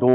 2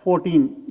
14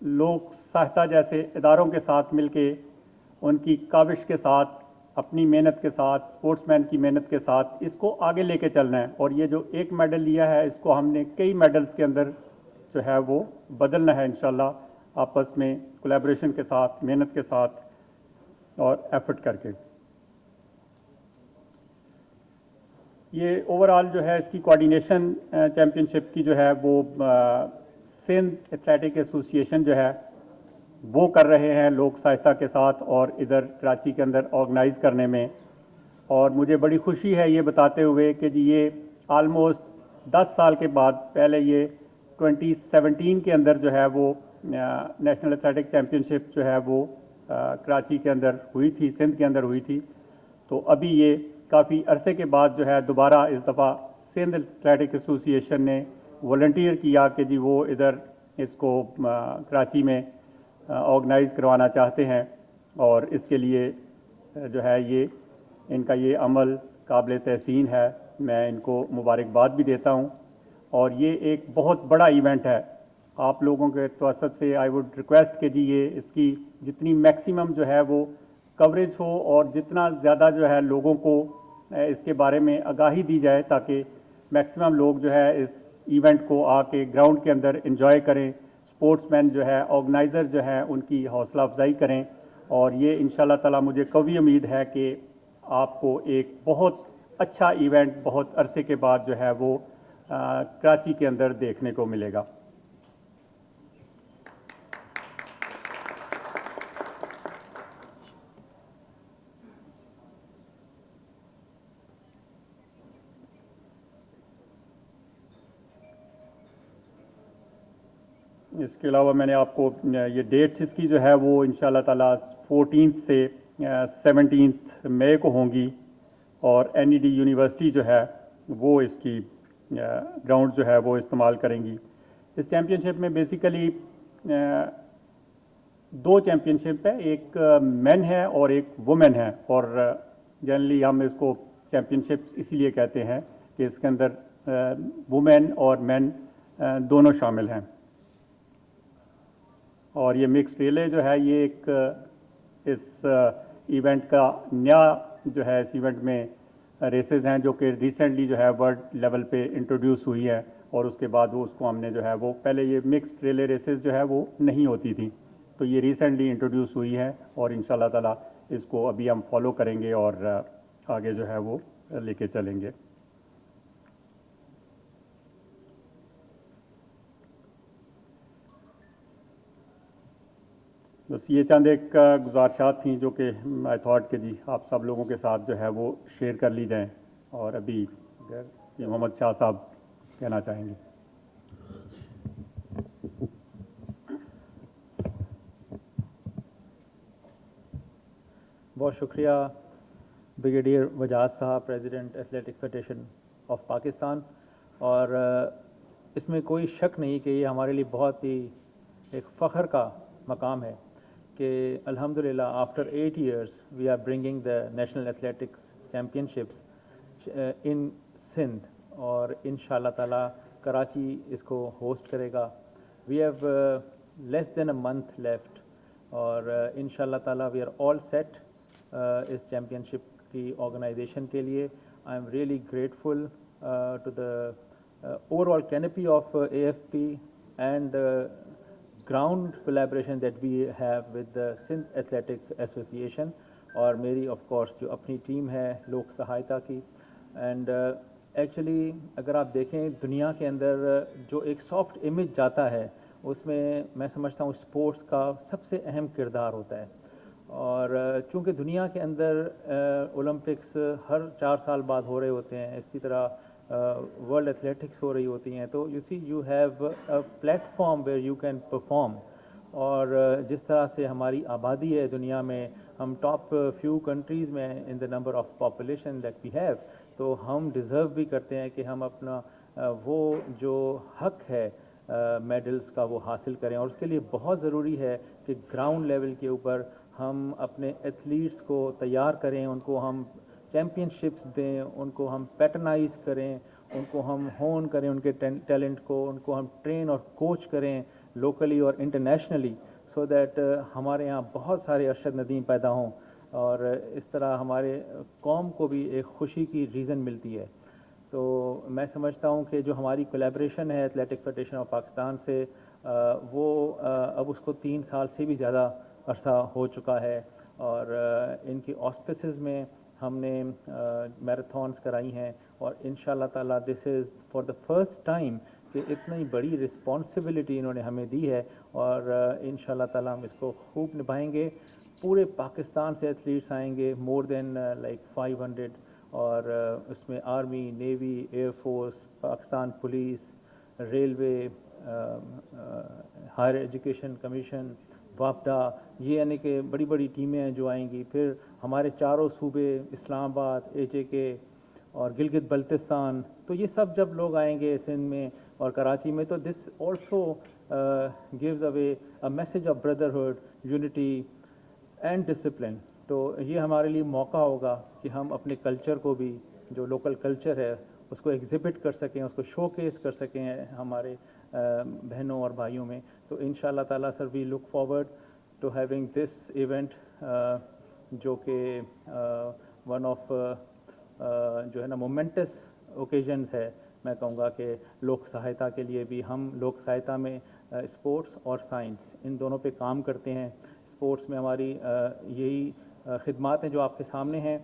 لوک سہتا جیسے اداروں کے ساتھ مل کے ان کی کاوش کے ساتھ اپنی محنت کے ساتھ اسپورٹس مین کی محنت کے ساتھ اس کو آگے لے کے چلنا ہے. اور یہ جو ایک میڈل لیا ہے اس کو ہم نے کئی میڈلز کے اندر جو ہے وہ بدلنا ہے انشاءاللہ, آپس میں کولیبریشن کے ساتھ, محنت کے ساتھ اور ایفرٹ کر کے. یہ اوور آل جو ہے اس کی کوآرڈینیشن چیمپئن شپ کی جو ہے وہ سندھ ایتھلیٹک ایسوسی ایشن جو ہے وہ کر رہے ہیں لوک سہتا کے ساتھ اور ادھر کراچی کے اندر آرگنائز کرنے میں. اور مجھے بڑی خوشی ہے یہ بتاتے ہوئے کہ جی یہ آلموسٹ 10 سال کے بعد, پہلے یہ 2017 کے اندر جو ہے وہ نیشنل ایتھلیٹک چیمپئن شپ جو ہے وہ کراچی کے اندر ہوئی تھی, سندھ کے اندر ہوئی تھی. تو ابھی یہ کافی عرصے کے بعد جو ہے دوبارہ اس دفعہ سندھ ایتھلیٹک ایسوسی ایشن نے والنٹیئر کیا کہ جی وہ ادھر اس کو کراچی میں آرگنائز کروانا چاہتے ہیں. اور اس کے لیے جو ہے یہ ان کا یہ عمل قابل تحسین ہے, میں ان کو مبارکباد بھی دیتا ہوں. اور یہ ایک بہت بڑا ایونٹ ہے, آپ لوگوں کے توسط سے آئی وڈ ریکویسٹ کہ جی یہ اس کی جتنی میکسیمم جو ہے وہ کوریج ہو اور جتنا زیادہ جو ہے لوگوں کو اس کے بارے میں آگاہی دی جائے تاکہ میکسیمم لوگ جو ہے اس ایونٹ کو آ کے گراؤنڈ کے اندر انجوائے کریں, اسپورٹس مین جو ہے آرگنائزر جو ہیں ان کی حوصلہ افزائی کریں. اور یہ انشاءاللہ تعالی مجھے قوی امید ہے کہ آپ کو ایک بہت اچھا ایونٹ بہت عرصے کے بعد جو ہے وہ کراچی کے اندر دیکھنے کو ملے گا. اس کے علاوہ میں نے آپ کو یہ ڈیٹس اس کی جو ہے وہ انشاءاللہ تعالی 14 سے 17 مئی کو ہوں گی. اور این ای ڈی یونیورسٹی جو ہے وہ اس کی گراؤنڈ جو ہے وہ استعمال کریں گی. اس چیمپئن شپ میں بیسیکلی 2 چیمپئن شپ ہے, ایک مین ہے اور ایک وومن ہے. اور جنرلی ہم اس کو چیمپئن شپ اسی لیے کہتے ہیں کہ اس کے اندر وومین اور مین دونوں شامل ہیں. اور یہ مکس ریلے جو ہے یہ ایک اس ایونٹ کا نیا جو ہے اس ایونٹ میں ریسز ہیں جو کہ ریسنٹلی جو ہے ورلڈ لیول پہ انٹروڈیوس ہوئی ہے. اور اس کے بعد وہ اس کو ہم نے جو ہے وہ پہلے یہ مکسڈ ریلے ریسز جو ہے وہ نہیں ہوتی تھی, تو یہ ریسنٹلی انٹروڈیوس ہوئی ہے. اور انشاءاللہ تعالی اس کو ابھی ہم فالو کریں گے اور آگے جو ہے وہ لے کے چلیں گے. بس یہ چند ایک گزارشات تھیں جو کہ آئی تھاٹ کہ جی آپ سب لوگوں کے ساتھ جو ہے وہ شیئر کر لی جائیں. اور ابھی جی محمد شاہ صاحب کہنا چاہیں گے. بہت شکریہ بریگیڈیئر وجاز صاحب, president athletic federation of Pakistan. اور اس میں کوئی شک نہیں کہ یہ ہمارے لیے بہت ہی ایک فخر کا مقام ہے کہ الحمدللہ after 8 years we are bringing the national athletics championships in Sindh. اور انشاءاللہ تعالی کراچی اس کو ہوسٹ کرے گا. We have less than a month left اور انشاءاللہ تعالی وی آر آل سیٹ اس چیمپئن شپ کی آرگنائزیشن کے لیے. I am really grateful to the overall canopy of A F P and ground collaboration that we have with the Sindh Athletic Association اور میری of course جو اپنی team ہے لوک سہایتا کی. اینڈ ایکچولی اگر آپ دیکھیں دنیا کے اندر جو ایک سافٹ امیج جاتا ہے اس میں سمجھتا ہوں اسپورٹس کا سب سے اہم کردار ہوتا ہے. اور چونکہ دنیا کے اندر اولمپکس ہر 4 سال بعد ہو رہے ہوتے ہیں, اسی طرح ورلڈ ایتھلیٹکس ہو رہی ہوتی ہیں, تو you see you have a platform where you can perform. اور جس طرح سے ہماری آبادی ہے دنیا میں, ہم ٹاپ فیو کنٹریز میں in the number of population that we have, تو ہم ڈیزرو بھی کرتے ہیں کہ ہم اپنا وہ جو حق ہے میڈلز کا وہ حاصل کریں. اور اس کے لیے بہت ضروری ہے کہ گراؤنڈ لیول کے اوپر ہم اپنے ایتھلیٹس کو تیار کریں, ان کو ہم چیمپئن شپس دیں, ان کو ہم پیٹرنائز کریں, ان کو ہم ہون کریں ان کے ٹیلنٹ کو, ان کو ہم ٹرین اور کوچ کریں locally اور internationally, so that ہمارے یہاں بہت سارے ارشد ندیم پیدا ہوں اور اس طرح ہمارے قوم کو بھی ایک خوشی کی ریزن ملتی ہے. تو میں سمجھتا ہوں کہ جو ہماری کولیبریشن ہے ایتھلیٹک فیڈریشن آف پاکستان سے وہ اب اس کو 3 سال سے بھی زیادہ عرصہ ہو چکا ہے اور ان کی آسپیسز میں ہم نے میراتھونس کرائی ہیں اور ان شاء اللہ تعالیٰ this is for the first time کہ اتنی بڑی رسپانسبلٹی انہوں نے ہمیں دی ہے اور ان شاء اللہ تعالیٰ ہم اس کو خوب نبھائیں گے. پورے پاکستان سے ایتھلیٹس آئیں گے, مور دین لائک 500, اور اس میں army, navy, air force, Pakistan police, railway, higher education commission, وابڈا, یہ یعنی کہ بڑی بڑی ٹیمیں ہیں جو آئیں گی. پھر ہمارے چاروں صوبے, اسلام آباد, JK اور گلگت بلتستان, تو یہ سب جب لوگ آئیں گے سندھ میں اور کراچی میں, تو this also gives away a message of brotherhood, unity and discipline. تو یہ ہمارے لیے موقع ہوگا کہ ہم اپنے کلچر کو بھی, جو لوکل کلچر ہے, اس کو ایگزیبٹ کر سکیں, اس کو شو کیس کر سکیں ہمارے بہنوں اور بھائیوں میں. تو ان شاء اللہ تعالیٰ sir we look forward to having this event, جو کہ ون آف جو ہے نا مومنٹس اوکیزنز ہے. میں کہوں گا کہ لوک سہایتا کے لیے بھی, ہم لوک سہایتا میں اسپورٹس اور سائنس ان دونوں پہ کام کرتے ہیں. اسپورٹس میں ہماری یہی خدمات ہیں جو آپ کے سامنے ہیں,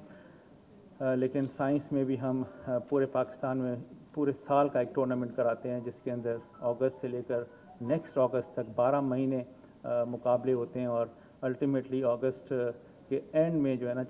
لیکن سائنس میں بھی ہم پورے پاکستان میں پورے سال کا ایک ٹورنامنٹ کراتے ہیں, جس کے اندر اگست سے لے کر نیکسٹ اگست تک 12 مہینے مقابلے ہوتے ہیں اور الٹیمیٹلی اگست کے اینڈ میں جو ہے نا